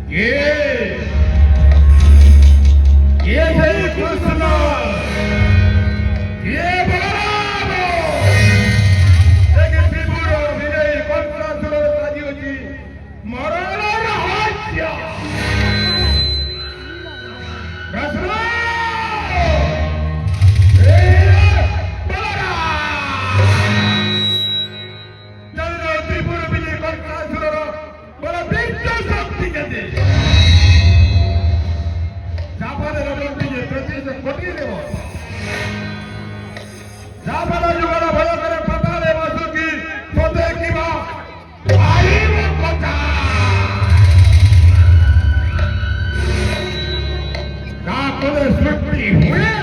ये सही कृष्ण ये बलराम एक त्रिपुर विजयी कंसासुर साजी होची मरण रहस्य कृष्ण त्रिपुर विजयी कंसासुर बड़ा बिंदु शक्ति के दे जापाনের অলিম্পিকে প্রতিষ্ঠা কোটি দেব জাপানের যুগরা ভয় করে পাতালে বাসুকি তোতে কিবা আইব কথা না করে সৃষ্টি হুয়ে